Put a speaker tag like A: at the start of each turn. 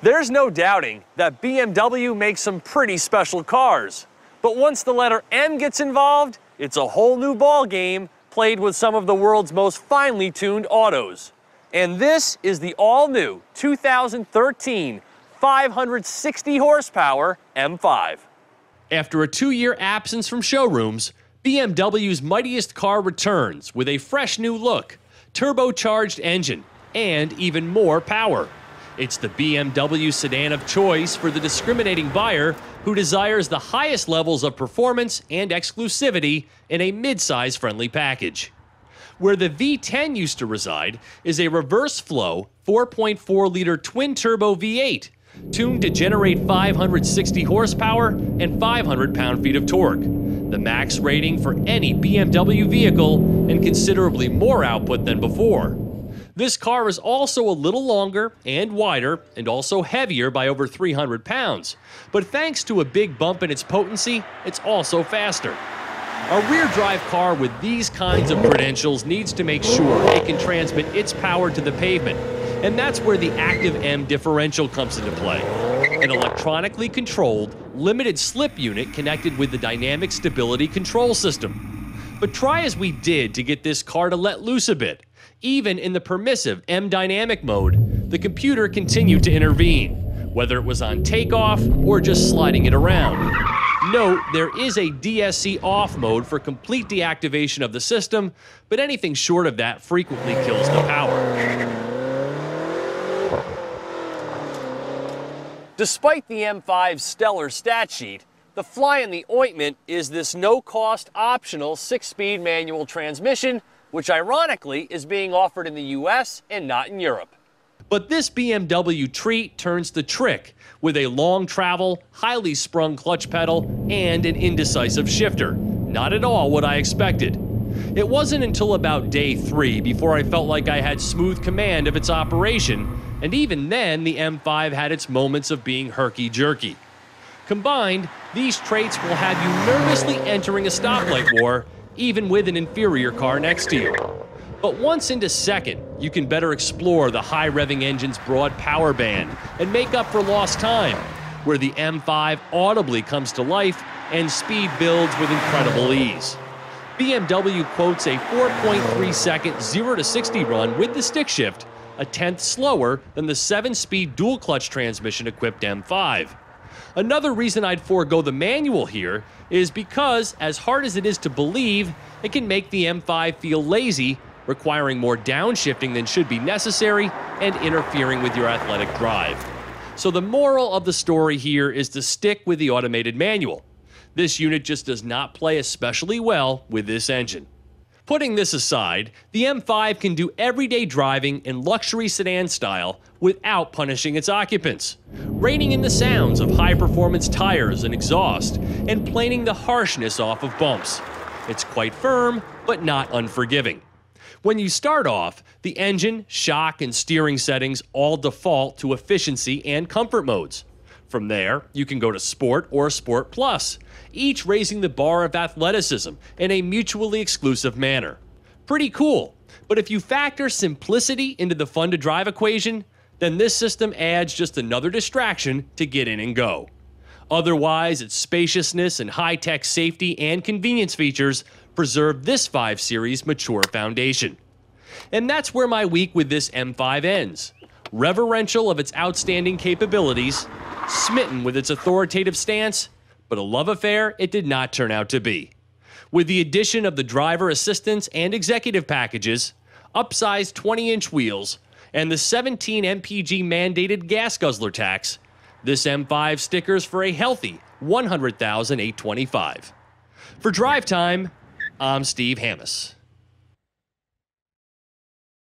A: There's no doubting that BMW makes some pretty special cars. But once the letter M gets involved, it's a whole new ball game played with some of the world's most finely tuned autos. And this is the all-new 2013 560 horsepower M5. After a 2-year absence from showrooms, BMW's mightiest car returns with a fresh new look, turbocharged engine, and even more power. It's the BMW sedan of choice for the discriminating buyer who desires the highest levels of performance and exclusivity in a midsize friendly package. Where the V10 used to reside is a reverse-flow 4.4-liter twin-turbo V8, tuned to generate 560 horsepower and 500 pound-feet of torque, the max rating for any BMW vehicle and considerably more output than before. This car is also a little longer and wider and also heavier by over 300 pounds, but thanks to a big bump in its potency, it's also faster. A rear-drive car with these kinds of credentials needs to make sure it can transmit its power to the pavement, and that's where the Active M differential comes into play. An electronically controlled, limited slip unit connected with the dynamic stability control system. But try as we did to get this car to let loose a bit, even in the permissive M dynamic mode, the computer continued to intervene, whether it was on takeoff or just sliding it around. Note, there is a DSC off mode for complete deactivation of the system, but anything short of that frequently kills the power. Despite the M5's stellar stat sheet, the fly in the ointment is this no-cost optional 6-speed manual transmission, which ironically is being offered in the US and not in Europe. But this BMW treat turns the trick with a long travel, highly sprung clutch pedal and an indecisive shifter. Not at all what I expected. It wasn't until about day 3 before I felt like I had smooth command of its operation, and even then the M5 had its moments of being herky-jerky. Combined, these traits will have you nervously entering a stoplight war, even with an inferior car next to you. But once into second, you can better explore the high-revving engine's broad power band and make up for lost time, where the M5 audibly comes to life and speed builds with incredible ease. BMW quotes a 4.3-second 0 to 60 run with the stick shift, a tenth slower than the 7-speed dual-clutch transmission-equipped M5. Another reason I'd forego the manual here is because, as hard as it is to believe, it can make the M5 feel lazy, requiring more downshifting than should be necessary and interfering with your athletic drive. So the moral of the story here is to stick with the automated manual. This unit just does not play especially well with this engine. Putting this aside, the M5 can do everyday driving in luxury sedan style without punishing its occupants, reining in the sounds of high-performance tires and exhaust, and planing the harshness off of bumps. It's quite firm, but not unforgiving. When you start off, the engine, shock, and steering settings all default to efficiency and comfort modes. From there, you can go to Sport or Sport Plus, each raising the bar of athleticism in a mutually exclusive manner. Pretty cool, but if you factor simplicity into the fun-to-drive equation, then this system adds just another distraction to get in and go. Otherwise, its spaciousness and high-tech safety and convenience features preserve this 5 Series' mature foundation. And that's where my week with this M5 ends. Reverential of its outstanding capabilities, smitten with its authoritative stance, but a love affair it did not turn out to be. With the addition of the driver assistance and executive packages, upsized 20-inch wheels, and the 17 mpg mandated gas guzzler tax, this M5 stickers for a healthy $100,825. For Drive Time, I'm Steve Hammes.